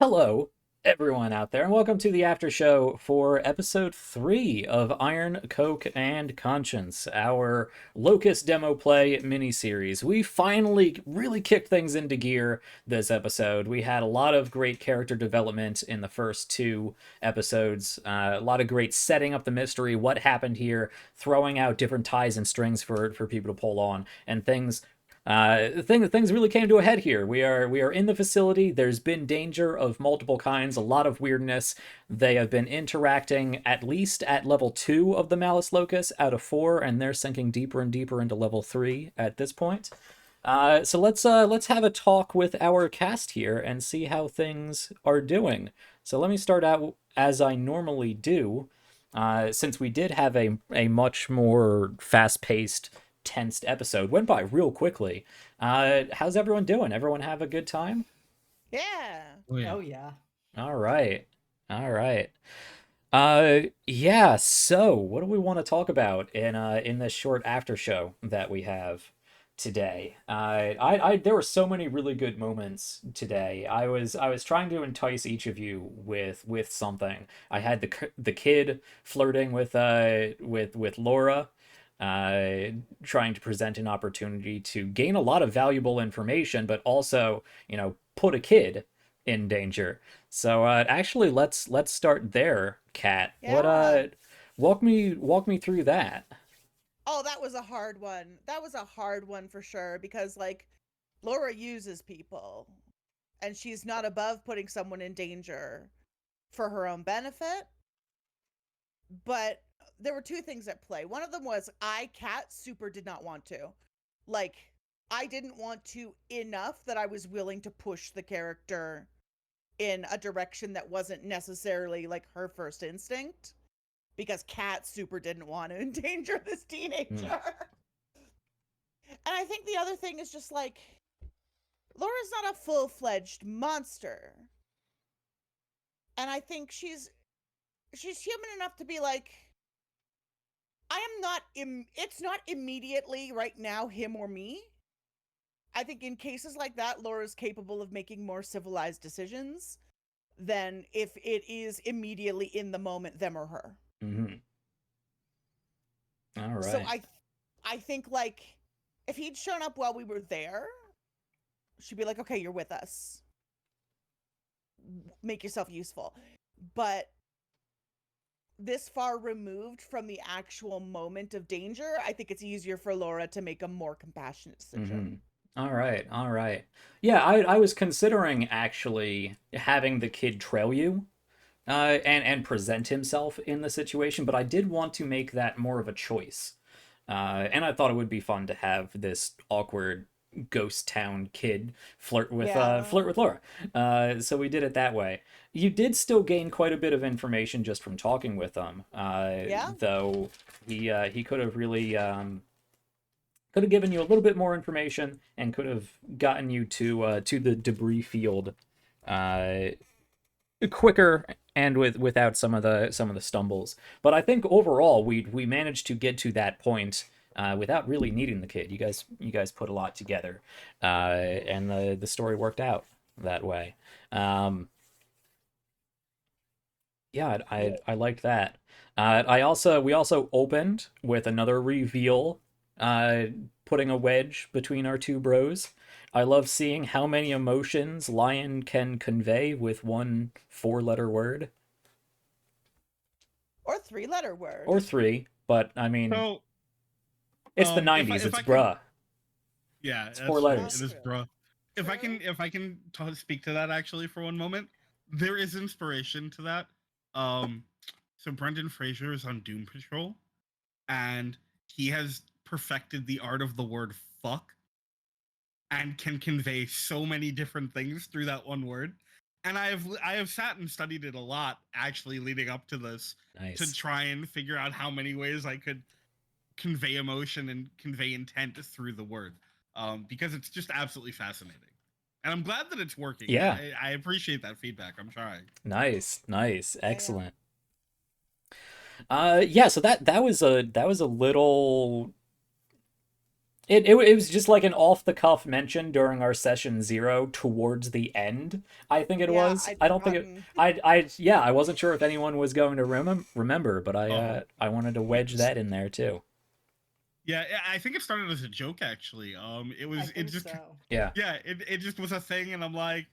Hello, everyone out there, and welcome to the after show for episode 3 of Iron, Coke, and Conscience, our Locus demo play miniseries. We finally really kicked things into gear this episode. We had a lot of great character development in the first two episodes, a lot of great setting up the mystery, what happened here, throwing out different ties and strings for people to pull on, and things really came to a head here. We are in the facility. There's been danger of multiple kinds, a lot of weirdness. They have been interacting at least at level 2 of the Malice Locus out of 4, and they're sinking deeper and deeper into level 3 at this point. So let's have a talk with our cast here and see how things are doing. So let me start out as I normally do, since we did have a much more fast-paced, tensed episode. Went by real quickly. How's everyone doing? Everyone have a good time? Yeah. Oh yeah. Oh yeah. All right. All right. Yeah, so what do we want to talk about in this short after show that we have today? I there were so many really good moments today. I was trying to entice each of you with something. I had the kid flirting with Laura, trying to present an opportunity to gain a lot of valuable information, but also, put a kid in danger. So actually, let's start there, Kat. Yeah. Walk me through that. Oh, that was a hard one. That was a hard one for sure because Laura uses people and she's not above putting someone in danger for her own benefit. But there were two things at play. One of them was Cat, super did not want to. Like, I didn't want to enough that I was willing to push the character in a direction that wasn't necessarily like her first instinct, because Cat super didn't want to endanger this teenager. And I think the other thing is just Laura's not a full-fledged monster. And I think she's human enough to be like, I am not it's not immediately right now him or me. I think in cases like that, Laura's capable of making more civilized decisions than if it is immediately in the moment them or her. Mm-hmm. All right. So I think if he'd shown up while we were there, she'd be like, okay, you're with us. Make yourself useful. But this far removed from the actual moment of danger, I think it's easier for Laura to make a more compassionate decision. Mm-hmm. All right, all right. Yeah, I was considering actually having the kid trail you, and present himself in the situation, but I did want to make that more of a choice. And I thought it would be fun to have this awkward ghost town kid flirt with Laura. So we did it that way. You did still gain quite a bit of information just from talking with them. Yeah. Though he could have really could have given you a little bit more information and could have gotten you to the debris field quicker and without some of the stumbles. But I think overall we managed to get to that point without really needing the kid. You guys put a lot together, and the story worked out that way. Yeah, I liked that. We also opened with another reveal, putting a wedge between our two bros. I love seeing how many emotions Lion can convey with one 4-letter word. Or 3-letter word. Or 3, but I mean, So, it's the if 90s, it's I can, bruh. yeah, It's that's 4 true. letters. It is, bro. If I can, speak to that actually for one moment, there is inspiration to that. So Brendan Fraser is on Doom Patrol, and he has perfected the art of the word "fuck" and can convey so many different things through that one word. And I have sat and studied it a lot actually leading up to this to Nice. try and figure out how many ways I could convey emotion and convey intent through the word, because it's just absolutely fascinating. And I'm glad that it's working. Yeah. I appreciate that feedback. I'm trying. Nice. Yeah. Excellent. Yeah, so that was a little It was just like an off the cuff mention during our session 0 towards the end. I think it Yeah, was. I'd I don't think it. forgotten. Yeah. I wasn't sure if anyone was going to remember, but Oh, I wanted to wedge that in there too. yeah, I think it started as a joke actually. It I was it think just so. Yeah. yeah, it just was a thing, and I'm like,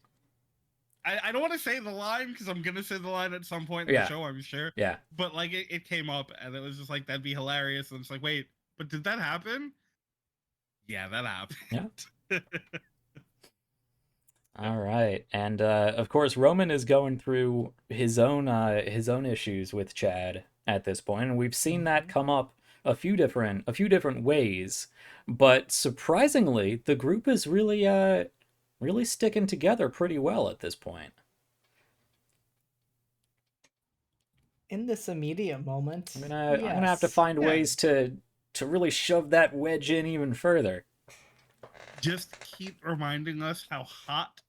I don't want to say the line because I'm gonna say the line at some point in the Yeah. show, I'm sure. Yeah. But like it came up, and it was just like that'd be hilarious, and it's like, wait, but did that happen? Yeah, that happened. Yeah. All right, and of course Roman is going through his own issues with Chad at this point, and we've seen that come up a few different ways, but surprisingly, the group is really sticking together pretty well at this point. In this immediate moment, I'm gonna have to yes. find Yeah. ways to really shove that wedge in even further. Just keep reminding us how hot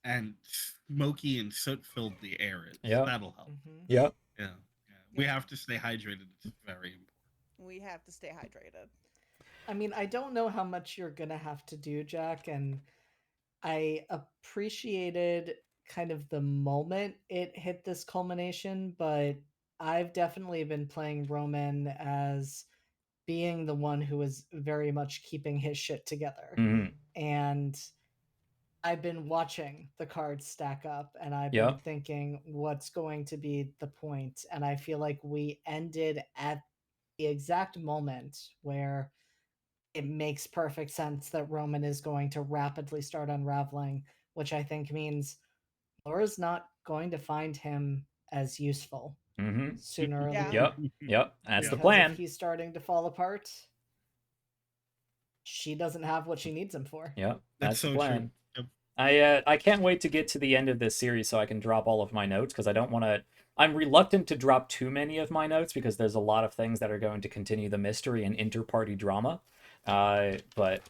and smoky and soot filled the air is. Yep. That'll help. Mhm. Yep. Yeah. We Yeah. have to stay hydrated. It's very important. We have to stay hydrated. I mean, I don't know how much you're gonna have to do, Jack, and I appreciated kind of the moment it hit this culmination, but I've definitely been playing Roman as being the one who is very much keeping his shit together. Mm-hmm. And I've been watching the cards stack up and I've Yep. been thinking what's going to be the point. And I feel like we ended at the exact moment where it makes perfect sense that Roman is going to rapidly start unraveling, which I think means Laura's not going to find him as useful Mm-hmm. sooner or Yeah. later. Yep. That's the Because plan. if he's starting to fall apart, she doesn't have what she needs him for. Yep. That's That's the so plan. true. Yep. I can't wait to get to the end of this series so I can drop all of my notes because I don't want to. I'm reluctant to drop too many of my notes because there's a lot of things that are going to continue the mystery and inter-party drama. But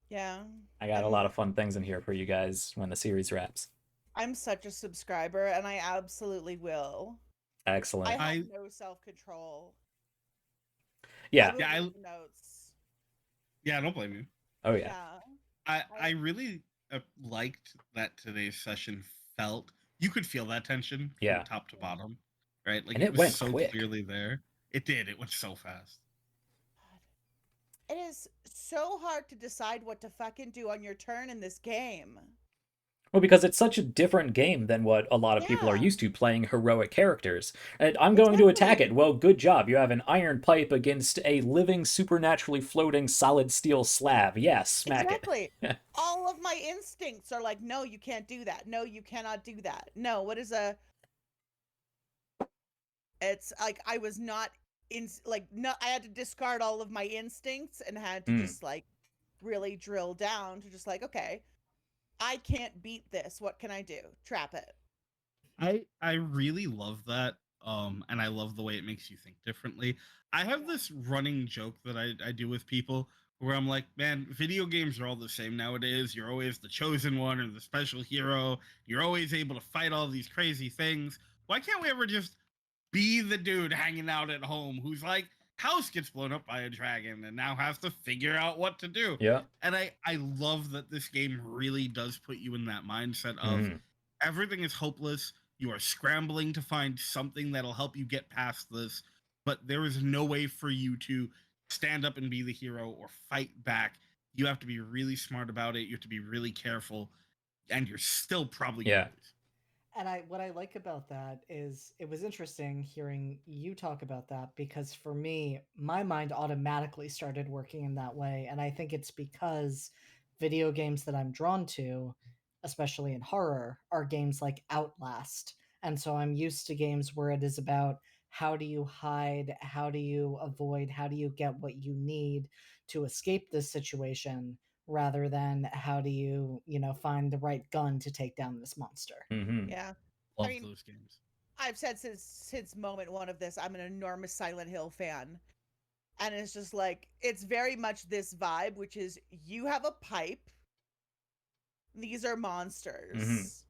Yeah. I got a lot of fun things in here for you guys when the series wraps. I'm such a subscriber, and I absolutely will. Excellent. I have no self-control. Yeah. Yeah, notes. Yeah, I don't blame you. Oh yeah. I really liked that today's session felt you could feel that tension Yeah. from top to bottom, right? Like And it was went so quick. clearly there. It did. It went so fast. It is so hard to decide what to fucking do on your turn in this game. Well, because it's such a different game than what a lot of people are Yeah. used to playing heroic characters. And I'm going to attack it. Exactly. Well, good job. You have an iron pipe against a living, supernaturally floating solid steel slab. Yes, smack Exactly. it. All of my instincts are like, no, you can't do that. No, you cannot do that. No, what is a... It's like I was not in like no I had to discard all of my instincts and had to just like really drill down to just like, okay, I can't beat this. What can I do? Trap it. I really love that. And I love the way it makes you think differently. I have this running joke that I do with people where I'm like, man, video games are all the same nowadays. You're always the chosen one or the special hero. You're always able to fight all these crazy things. Why can't we ever just be the dude hanging out at home who's like, house gets blown up by a dragon and now has to figure out what to do? Yeah. And I love that this game really does put you in that mindset of everything is hopeless. You are scrambling to find something that'll help you get past this, but there is no way for you to stand up and be the hero or fight back. You have to be really smart about it. You have to be really careful, and you're still probably gonna lose. And what I like about that is it was interesting hearing you talk about that because for me, my mind automatically started working in that way. And I think it's because video games that I'm drawn to, especially in horror, are games like Outlast. And so I'm used to games where it is about how do you hide, how do you avoid, how do you get what you need to escape this situation rather than how do you, find the right gun to take down this monster. Yeah. Love I mean, those games. I've said since moment one of this, I'm an enormous Silent Hill fan. And it's just like, it's very much this vibe, which is you have a pipe. These are monsters.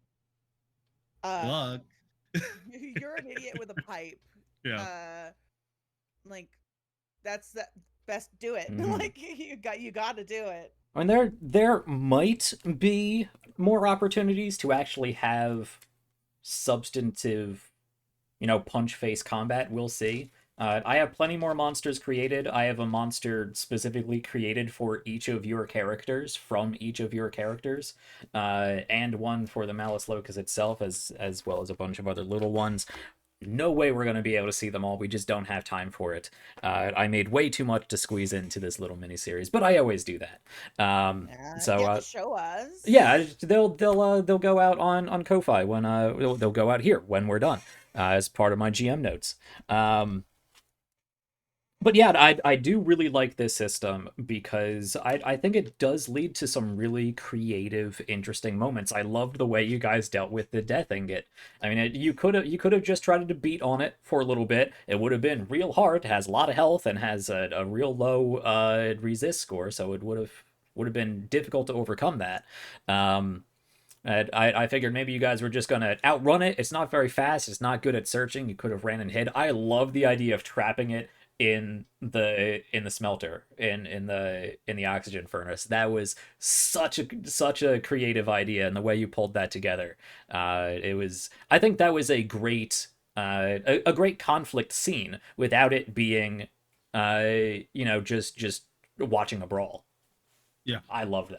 Luck. You're an idiot with a pipe. Yeah. Like that's that best do it. Mhm. Like you got to do it. I mean, there might be more opportunities to actually have substantive, punch face combat. We'll see. I have plenty more monsters created. I have a monster specifically created for each of your characters from each of your characters, and one for the Malice Locus itself, as well as a bunch of other little ones. No way we're going to be able to see them all. We just don't have time for it. I made way too much to squeeze into this little miniseries, but I always do that. You So have to show us. yeah, they'll go out on Ko-fi when they'll go out here when we're done, as part of my GM notes. But yeah, I do really like this system because I think it does lead to some really creative, interesting moments. I loved the way you guys dealt with the death ingot. I mean, you could have just tried to beat on it for a little bit. It would have been real hard. It has a lot of health and has a real low resist score, so it would have been difficult to overcome that. I figured maybe you guys were just gonna outrun it. It's not very fast. It's not good at searching. You could have ran and hid. I love the idea of trapping it in the smelter in the oxygen furnace. That was such a creative idea, and the way you pulled that together, I think that was a great conflict scene without it being just watching a brawl. Yeah, I love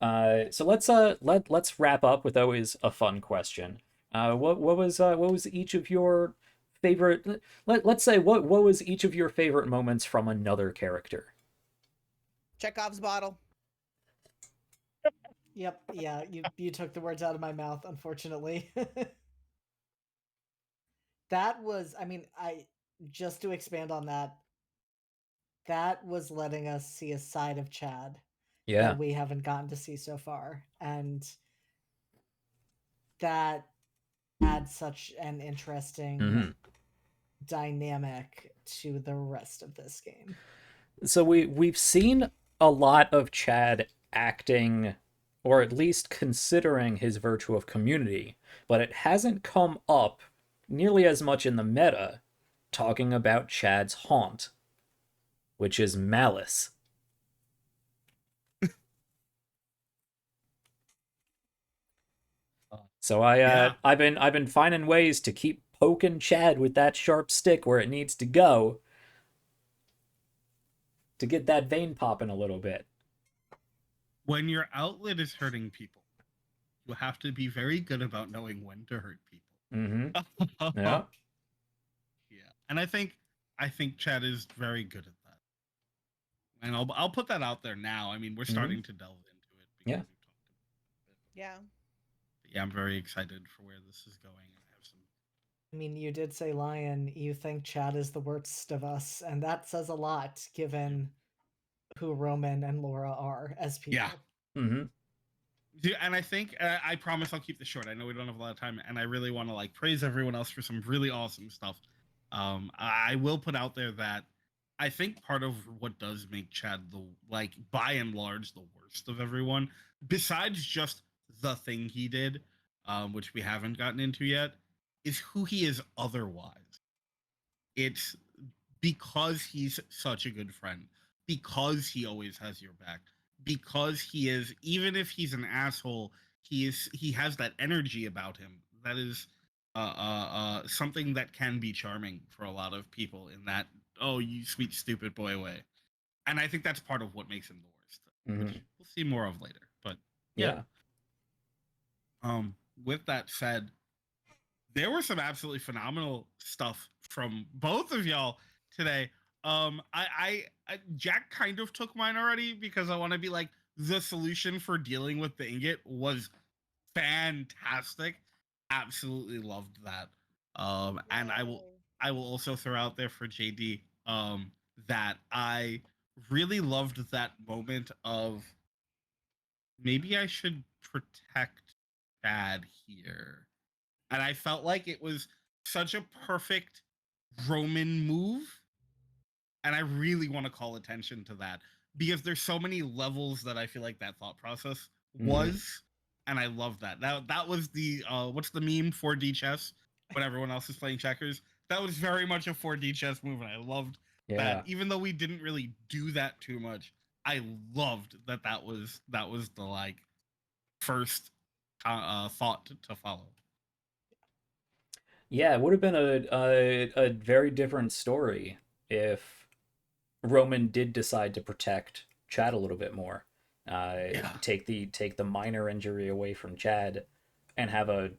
that. So let's wrap up with always a fun question. What was each of your favorite? Let's say what was each of your favorite moments from another character? Chekhov's bottle. Yep, yeah, you took the words out of my mouth, unfortunately. That was, I mean, I just to expand on that, that was letting us see a side of Chad Yeah. that we haven't gotten to see so far, and that adds such an interesting Mm-hmm. dynamic to the rest of this game. So we've seen a lot of Chad acting, or at least considering his virtue of community, but it hasn't come up nearly as much in the meta, talking about Chad's haunt, which is malice. So I've been finding ways to keep poking Chad with that sharp stick where it needs to go to get that vein popping a little bit. When your outlet is hurting people, you have to be very good about knowing when to hurt people. Mm-hmm. Yeah. Yeah, and I think Chad is very good at that, and I'll put that out there now. I mean, we're starting to delve into it. Yeah. We've talked about it. Yeah. But yeah, I'm very excited for where this is going. I have some. I mean, you did say, Lion, you think Chad is the worst of us, and that says a lot given who Roman and Laura are as people. Yeah. Mm-hmm. And I think I promise I'll keep this short. I know we don't have a lot of time, and I really want to praise everyone else for some really awesome stuff. I will put out there that I think part of what does make Chad by and large the worst of everyone, besides just the thing he did, which we haven't gotten into yet, is who he is otherwise. It's because he's such a good friend, because he always has your back, because he is, even if he's an asshole, he has that energy about him that is something that can be charming for a lot of people in that, oh, you sweet stupid boy way. And I think that's part of what makes him the worst, which we'll see more of later. But yeah. With that said, there were some absolutely phenomenal stuff from both of y'all today. I Jack kind of took mine already because I want to be like, the solution for dealing with the ingot was fantastic. Absolutely loved that. And I will also throw out there for JD that I really loved that moment of maybe I should protect Chad here. And I felt like it was such a perfect Roman move. And I really want to call attention to that because there's so many levels that I feel like that thought process was. And I love that. That was the, what's the meme, 4D chess, when everyone else is playing checkers? That was very much a 4D chess move, and I loved Yeah. that even though we didn't really do that too much, I loved that was the like first thought to follow. Yeah, it would have been a very different story if Roman did decide to protect Chad a little bit more. Yeah. Take the minor injury away from Chad and have a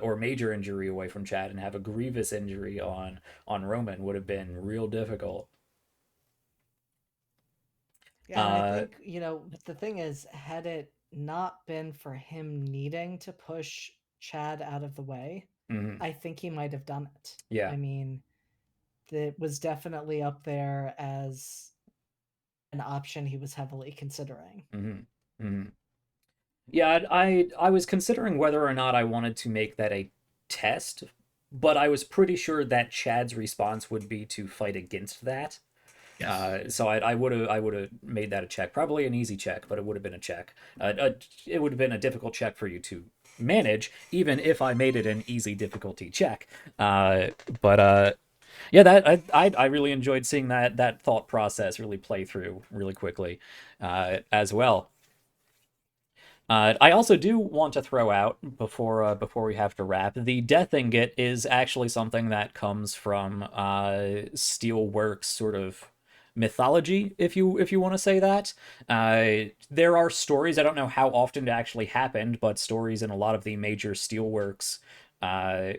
or major injury away from Chad and have a grievous injury on Roman would have been real difficult. Yeah. And I Uh, think, the thing is, had it not been for him needing to push Chad out of the way, mhm, I think he might have done it. yeah. I mean, it was definitely up there as an option he was heavily considering. Hmm. Hmm. Yeah, I was considering whether or not I wanted to make that a test, but I was pretty sure that Chad's response would be to fight against that. Yes. So I would have made that a check, probably an easy check, but it would have been a check. It would have been a difficult check for you to manage, even if I made it an easy difficulty check. But yeah, that I really enjoyed seeing that thought process really play through really quickly, as well. I also do want to throw out before we have to wrap, the Death Ingot is actually something that comes from Steelworks sort of mythology, if you want to say that. There are stories, I don't know how often it actually happened, but stories in a lot of the major Steelworks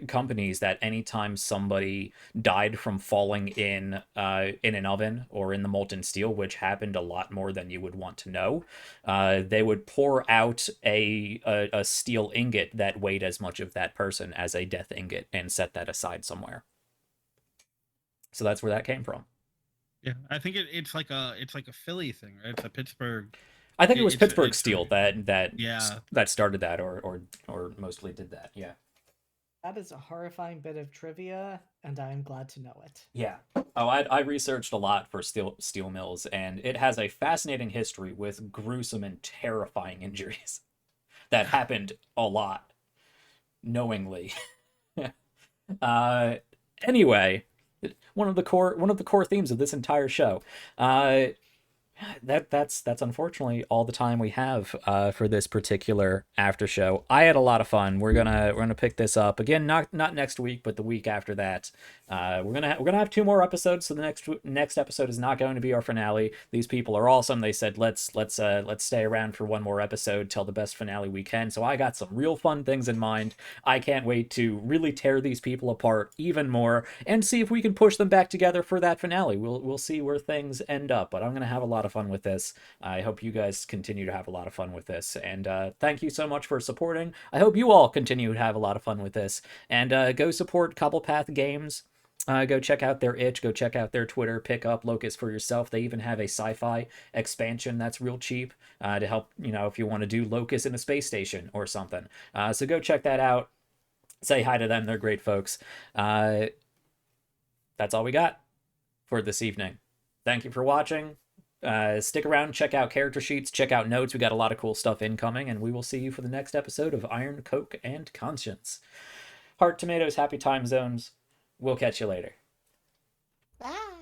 companies that anytime somebody died from falling in an oven or in the molten steel, which happened a lot more than you would want to know, they would pour out a steel ingot that weighed as much of that person as a death ingot and set that aside somewhere. So that's where that came from. Yeah, I think it's like a Philly thing, right? It's a Pittsburgh. I think it was Pittsburgh It's Steel yeah. that started that or mostly did that. Yeah. That is a horrifying bit of trivia, and I am glad to know it. Yeah. Oh, I researched a lot for steel mills, and it has a fascinating history with gruesome and terrifying injuries that happened a lot knowingly. uh, anyway, one of the core themes of this entire show. That's unfortunately all the time we have for this particular after show. I had a lot of fun. We're gonna pick this up again, not next week, but the week after that. We're gonna have two more episodes. So the next episode is not going to be our finale. These people are awesome. They said let's stay around for one more episode, tell the best finale we can. So I got some real fun things in mind. I can't wait to really tear these people apart even more and see if we can push them back together for that finale. We'll see where things end up, but I'm gonna have a lot of fun with this. I hope you guys continue to have a lot of fun with this, and thank you so much for supporting. I hope you all continue to have a lot of fun with this, and go support Cobblepath Games. Go check out their itch, go check out their Twitter, pick up Locus for yourself. They even have a sci-fi expansion that's real cheap to help, if you want to do Locus in a space station or something. So go check that out. Say hi to them, they're great folks. That's all we got for this evening. Thank you for watching. Stick around, check out character sheets, check out notes. We got a lot of cool stuff incoming, and we will see you for the next episode of Iron, Coke, and Conscience. Heart tomatoes, happy time zones. We'll catch you later. Bye.